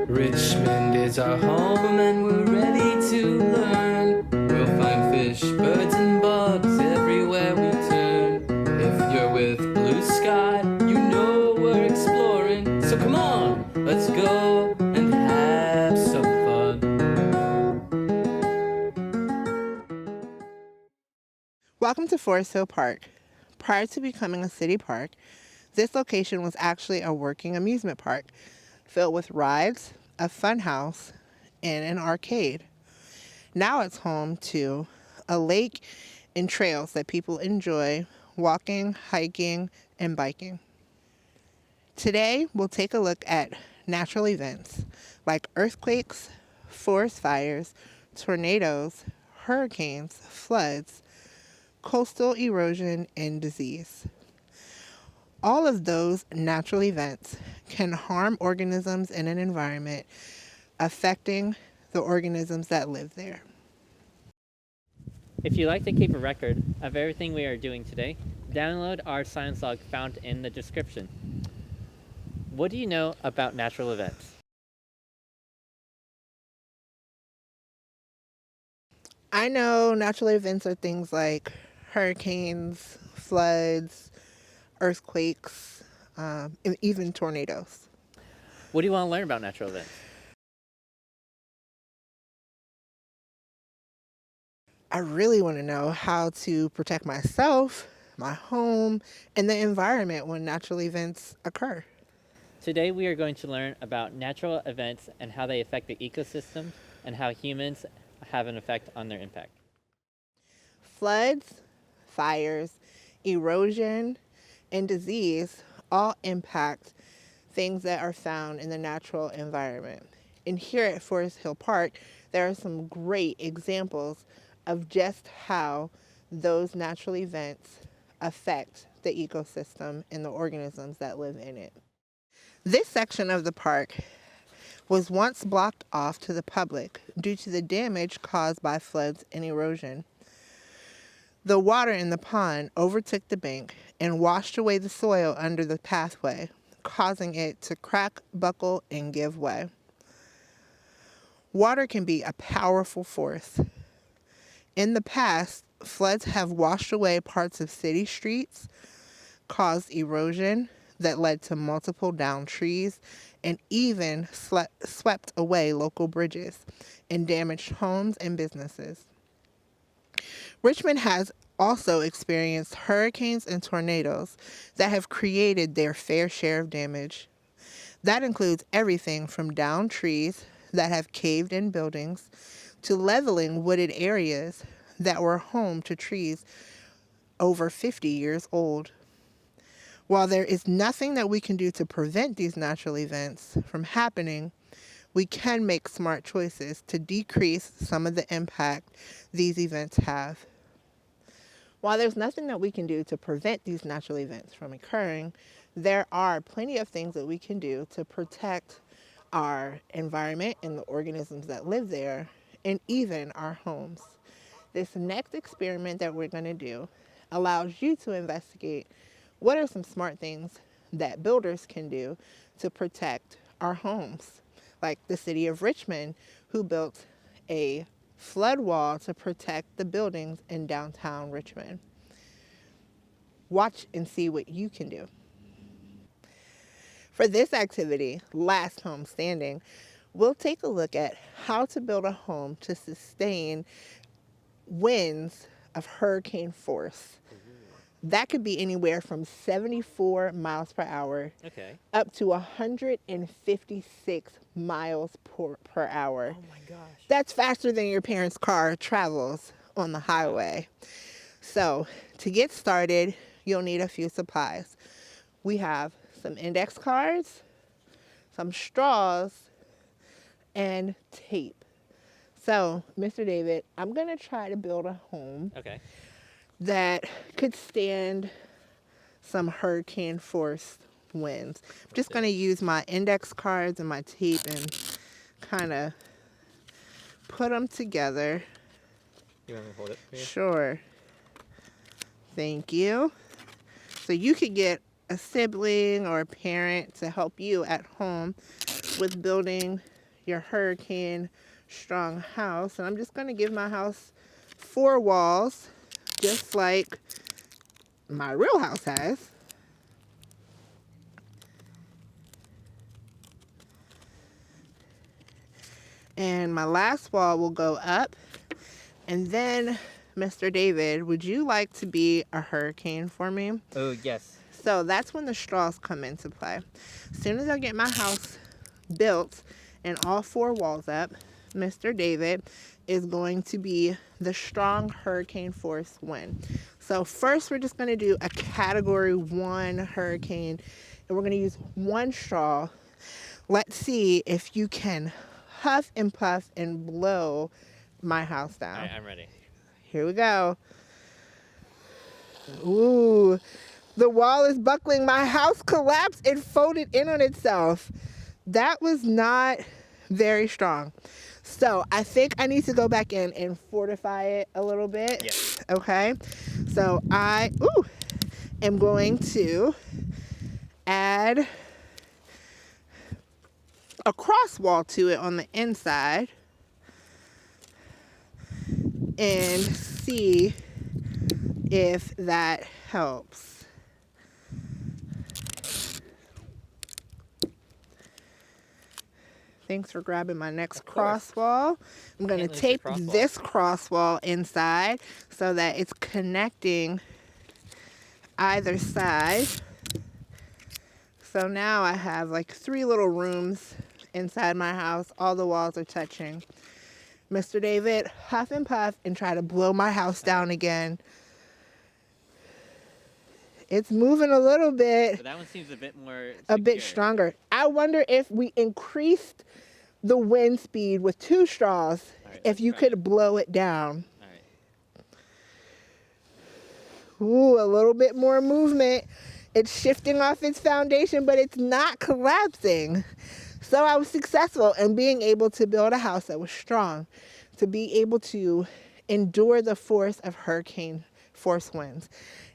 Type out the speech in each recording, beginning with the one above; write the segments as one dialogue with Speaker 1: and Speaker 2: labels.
Speaker 1: Richmond is our home and we're ready to learn. We'll find fish, birds, and bugs everywhere we turn. If you're with Blue Sky, you know we're exploring. So come on, let's go and have some fun.
Speaker 2: Welcome to Forest Hill Park. Prior to becoming a city park, this location was actually a working amusement park filled with rides, a fun house, and an arcade. Now it's home to a lake and trails that people enjoy walking, hiking, and biking. Today, we'll take a look at natural events like earthquakes, forest fires, tornadoes, hurricanes, floods, coastal erosion, and disease. All of those natural events can harm organisms in an environment, affecting the organisms that live there.
Speaker 3: If you'd like to keep a record of everything we are doing today, download our science log found in the description. What do you know about natural events?
Speaker 2: I know natural events are things like hurricanes, floods, earthquakes, and even tornadoes.
Speaker 3: What do you want to learn about natural events?
Speaker 2: I really want to know how to protect myself, my home, and the environment when natural events occur.
Speaker 3: Today we are going to learn about natural events and how they affect the ecosystem and how humans have an effect on their impact.
Speaker 2: Floods, fires, erosion, and disease all impact things that are found in the natural environment. And here at Forest Hill Park, there are some great examples of just how those natural events affect the ecosystem and the organisms that live in it. This section of the park was once blocked off to the public due to the damage caused by floods and erosion. The water in the pond overtook the bank and washed away the soil under the pathway, causing it to crack, buckle, and give way. Water can be a powerful force. In the past, floods have washed away parts of city streets, caused erosion that led to multiple downed trees, and even swept away local bridges and damaged homes and businesses. Richmond has also experienced hurricanes and tornadoes that have created their fair share of damage. That includes everything from downed trees that have caved in buildings to leveling wooded areas that were home to trees over 50 years old. While there is nothing that we can do to prevent these natural events from happening, we can make smart choices to decrease some of the impact these events have. While there's nothing that we can do to prevent these natural events from occurring, there are plenty of things that we can do to protect our environment and the organisms that live there, and even our homes. This next experiment that we're going to do allows you to investigate what are some smart things that builders can do to protect our homes, like the city of Richmond, who built a flood wall to protect the buildings in downtown Richmond. Watch and see what you can do. For this activity, Last Home Standing, we'll take a look at how to build a home to sustain winds of hurricane force. That could be anywhere from 74 miles per hour up to 156 miles per hour.
Speaker 3: Oh my gosh.
Speaker 2: That's faster than your parents' car travels on the highway. So, to get started, you'll need a few supplies. We have some index cards, some straws, and tape. So, Mr. David, I'm going to try to build a home that could stand some hurricane force winds. I'm just going to use my index cards and my tape and kind of put them together.
Speaker 3: You want me to hold it for you?
Speaker 2: Sure. Thank you. So you could get a sibling or a parent to help you at home with building your hurricane strong house. And I'm just going to give my house 4 walls, just like my real house has. And my last wall will go up. And then, Mr. David, would you like to be a hurricane for me?
Speaker 3: Oh, yes.
Speaker 2: So that's when the straws come into play. As soon as I get my house built and all 4 walls up, Mr. David is going to be the strong hurricane force wind. So first we're just going to do a category 1 hurricane, and we're going to use 1 straw. Let's see if you can huff and puff and blow my house down.
Speaker 3: All right, I'm ready.
Speaker 2: Here we go. Ooh, the wall is buckling. My house collapsed and folded in on itself. That was not very strong. So I think I need to go back in and fortify it a little bit.
Speaker 3: Yes.
Speaker 2: Okay. So I am going to add a cross wall to it on the inside and see if that helps. Thanks for grabbing my next cross wall. I'm going to tape this cross wall inside so that it's connecting either side. So now I have like 3 little rooms inside my house. All the walls are touching. Mr. David, huff and puff and try to blow my house down again. It's moving a little bit.
Speaker 3: But that one seems a bit more secure.
Speaker 2: A bit stronger. I wonder if we increased the wind speed with 2 straws,
Speaker 3: right,
Speaker 2: if you could blow it down.
Speaker 3: All right.
Speaker 2: Ooh, a little bit more movement. It's shifting off its foundation, but it's not collapsing. So I was successful in being able to build a house that was strong, to be able to endure the force of hurricane force winds.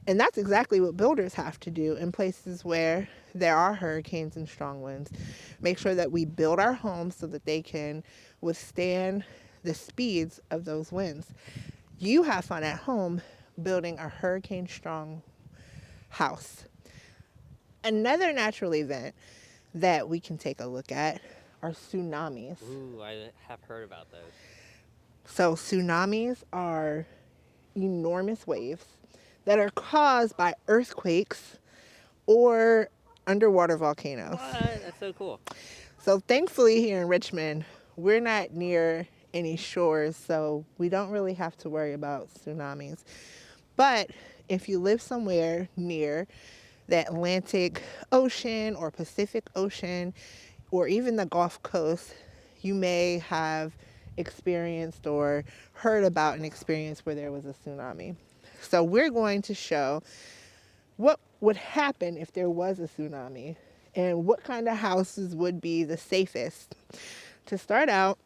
Speaker 2: And that's exactly what builders have to do in places where there are hurricanes and strong winds. Make sure that we build our homes so that they can withstand the speeds of those winds. You have fun at home building a hurricane strong house. Another natural event that we can take a look at are tsunamis.
Speaker 3: Ooh, I have heard about those.
Speaker 2: So tsunamis are enormous waves that are caused by earthquakes or underwater volcanoes.
Speaker 3: What? That's so cool.
Speaker 2: So thankfully here in Richmond, we're not near any shores, so we don't really have to worry about tsunamis. But if you live somewhere near the Atlantic Ocean or Pacific Ocean or even the Gulf Coast, you may have experienced or heard about an experience where there was a tsunami. So we're going to show what would happen if there was a tsunami and what kind of houses would be the safest. To start out,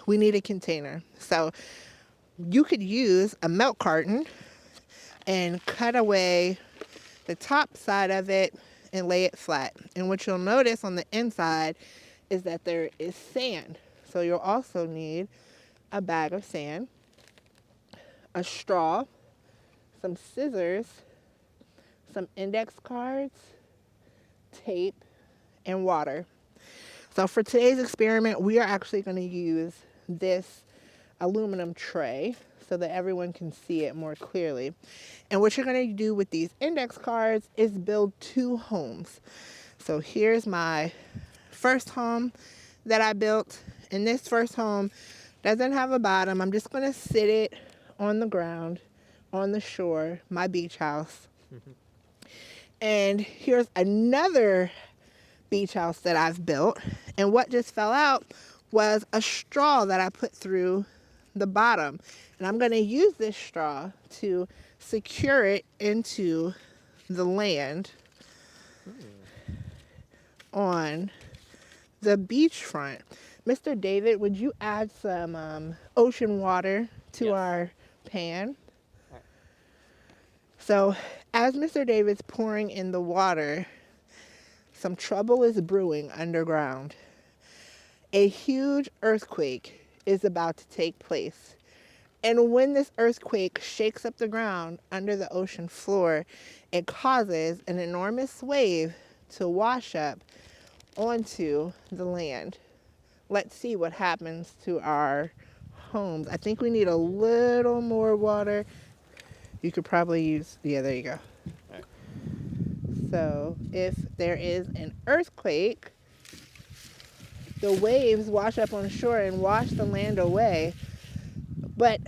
Speaker 2: we need a container. So you could use a milk carton and cut away the top side of it and lay it flat. And what you'll notice on the inside is that there is sand. So you'll also need a bag of sand, a straw, some scissors, some index cards, tape, and water. So for today's experiment, we are actually going to use this aluminum tray so that everyone can see it more clearly. And what you're going to do with these index cards is build 2 homes. So here's my first home that I built. And this first home doesn't have a bottom. I'm just going to sit it on the ground, on the shore, my beach house. And here's another beach house that I've built. And what just fell out was a straw that I put through the bottom. And I'm going to use this straw to secure it into the land on the beachfront. Mr. David, would you add some ocean water to our pan? So as Mr. David's pouring in the water, some trouble is brewing underground. A huge earthquake is about to take place. And when this earthquake shakes up the ground under the ocean floor, it causes an enormous wave to wash up onto the land. Let's see what happens to our homes. I think we need a little more water. You could probably use, yeah, there you go.
Speaker 3: Right.
Speaker 2: So if there is an earthquake, the waves wash up on shore and wash the land away. But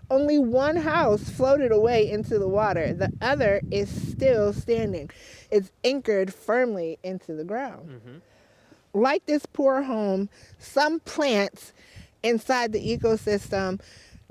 Speaker 2: only one house floated away into the water. The other is still standing. It's anchored firmly into the ground.
Speaker 3: Mm-hmm.
Speaker 2: Like this poor home, some plants inside the ecosystem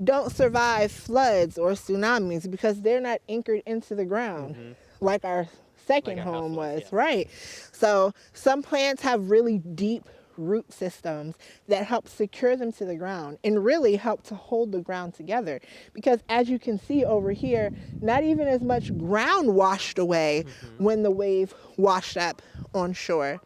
Speaker 2: don't survive floods or tsunamis because they're not anchored into the ground, like our second
Speaker 3: Like our
Speaker 2: home
Speaker 3: house
Speaker 2: was,
Speaker 3: yes.
Speaker 2: right? So some plants have really deep root systems that help secure them to the ground and really help to hold the ground together, because as you can see over here, not even as much ground washed away when the wave washed up on shore.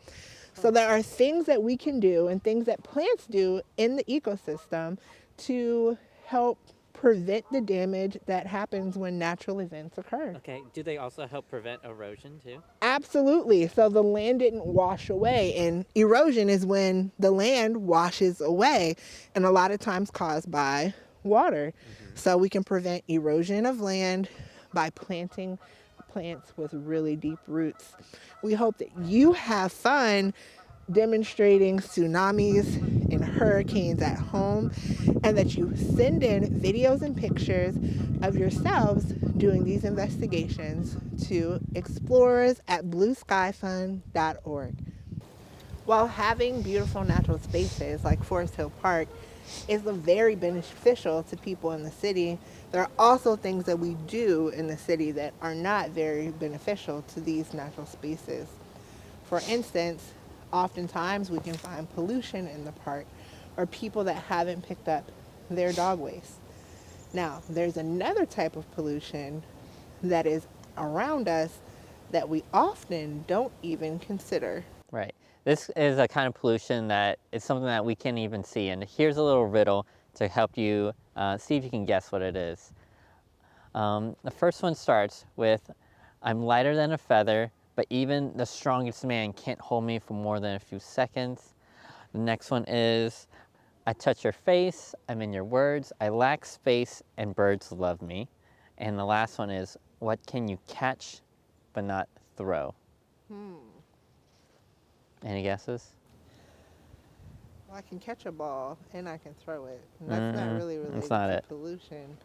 Speaker 2: So there are things that we can do and things that plants do in the ecosystem to help prevent the damage that happens when natural events occur.
Speaker 3: Okay, do they also help prevent erosion too?
Speaker 2: Absolutely. So the land didn't wash away, and erosion is when the land washes away, and a lot of times caused by water. So we can prevent erosion of land by planting plants with really deep roots. We hope that you have fun demonstrating tsunamis and hurricanes at home, and that you send in videos and pictures of yourselves doing these investigations to explorers@blueskyfund.org. While having beautiful natural spaces like Forest Hill Park is very beneficial to people in the city, there are also things that we do in the city that are not very beneficial to these natural spaces. For instance, oftentimes we can find pollution in the park or people that haven't picked up their dog waste. Now, there's another type of pollution that is around us that we often don't even consider.
Speaker 3: Right. This is a kind of pollution that is something that we can't even see. And here's a little riddle to help you see if you can guess what it is. The first one starts with, I'm lighter than a feather, but even the strongest man can't hold me for more than a few seconds. The next one is, I touch your face, I'm in your words, I lack space, and birds love me. And the last one is, what can you catch but not throw? Any guesses?
Speaker 2: Well, I can catch a ball and I can throw it. And that's not really related
Speaker 3: not
Speaker 2: to
Speaker 3: it.
Speaker 2: pollution.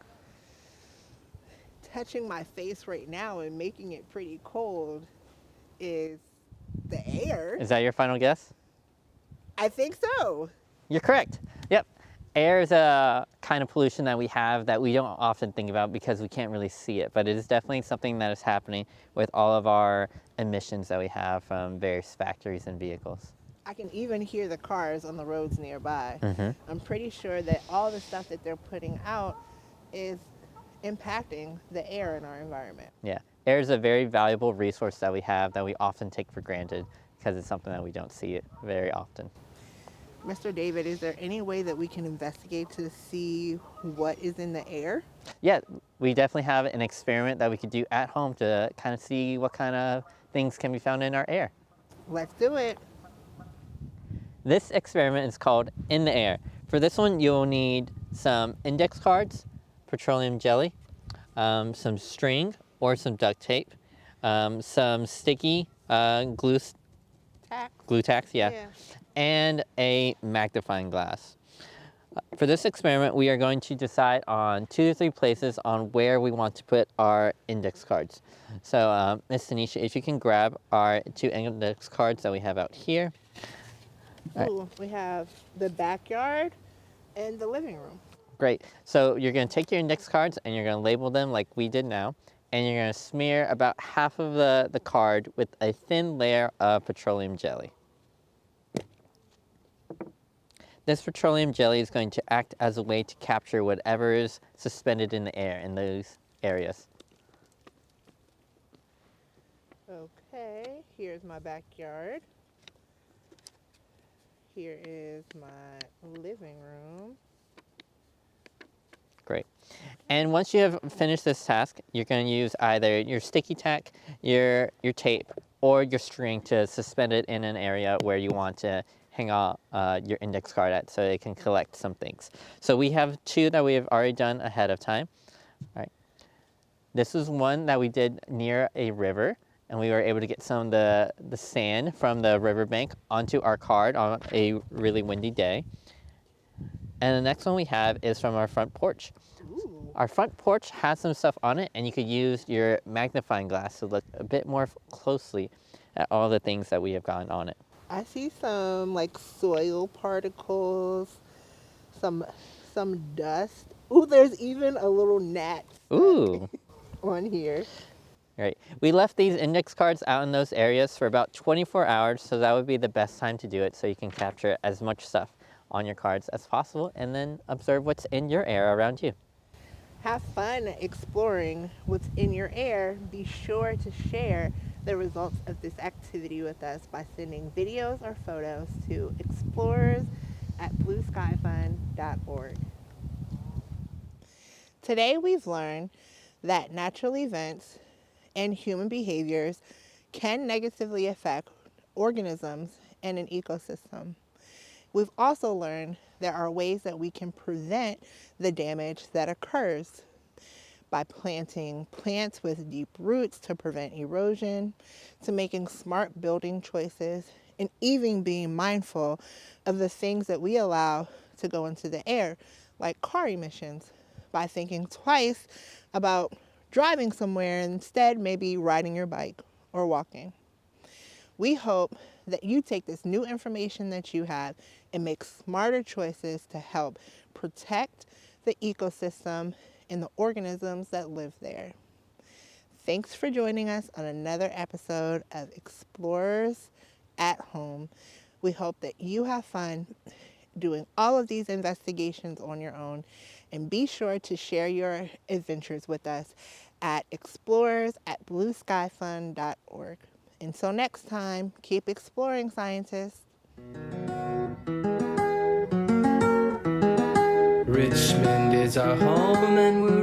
Speaker 2: Touching my face right now and making it pretty cold is the air.
Speaker 3: Is that your final guess?
Speaker 2: I think so.
Speaker 3: You're correct. Yep. Air is a kind of pollution that we have that we don't often think about because we can't really see it, but it is definitely something that is happening with all of our emissions that we have from various factories and vehicles.
Speaker 2: I can even hear the cars on the roads nearby. I'm pretty sure that all the stuff that they're putting out is impacting the air in our environment.
Speaker 3: Yeah. Air is a very valuable resource that we have that we often take for granted because it's something that we don't see it very often.
Speaker 2: Mr. David, is there any way that we can investigate to see what is in the air?
Speaker 3: Yeah, we definitely have an experiment that we could do at home to kind of see what kind of things can be found in our air.
Speaker 2: Let's do it.
Speaker 3: This experiment is called In the Air. For this one, you'll need some index cards, petroleum jelly, some string or some duct tape, some sticky glue tacks, yeah, and a magnifying glass. For this experiment, we are going to decide on 2 to 3 places on where we want to put our index cards. So, Ms. Tanisha, if you can grab our 2 index cards that we have out here.
Speaker 2: Ooh, we have the backyard and the living room.
Speaker 3: Great. So you're going to take your index cards and you're going to label them like we did now. And you're going to smear about half of the card with a thin layer of petroleum jelly. This petroleum jelly is going to act as a way to capture whatever is suspended in the air in those areas.
Speaker 2: Okay, here's my backyard. Here is my living room.
Speaker 3: Great. And once you have finished this task, you're going to use either your sticky tack, your tape, or your string to suspend it in an area where you want to hang out your index card at so it can collect some things. So we have two that we have already done ahead of time. All right. This is one that we did near a river, and we were able to get some of the sand from the riverbank onto our card on a really windy day. And the next one we have is from our front porch.
Speaker 2: Ooh.
Speaker 3: Our front porch has some stuff on it, and you could use your magnifying glass to look a bit more closely at all the things that we have gotten on it.
Speaker 2: I see some like soil particles, some dust. Ooh, there's even a little gnat
Speaker 3: Ooh,
Speaker 2: on here.
Speaker 3: right. We left these index cards out in those areas for about 24 hours, so that would be the best time to do it so you can capture as much stuff on your cards as possible and then observe what's in your air around you.
Speaker 2: Have fun exploring what's in your air. Be sure to share the results of this activity with us by sending videos or photos to explorers@blueskyfun.org. Today we've learned that natural events and human behaviors can negatively affect organisms and an ecosystem. We've also learned there are ways that we can prevent the damage that occurs by planting plants with deep roots to prevent erosion, to making smart building choices, and even being mindful of the things that we allow to go into the air, like car emissions, by thinking twice about driving somewhere and instead maybe riding your bike or walking. We hope that you take this new information that you have and make smarter choices to help protect the ecosystem and the organisms that live there. Thanks for joining us on another episode of Explorers at Home. We hope that you have fun doing all of these investigations on your own, and be sure to share your adventures with us at explorers@blueskyfun.org. Until next time, keep exploring, scientists.
Speaker 1: Richmond is our home and we're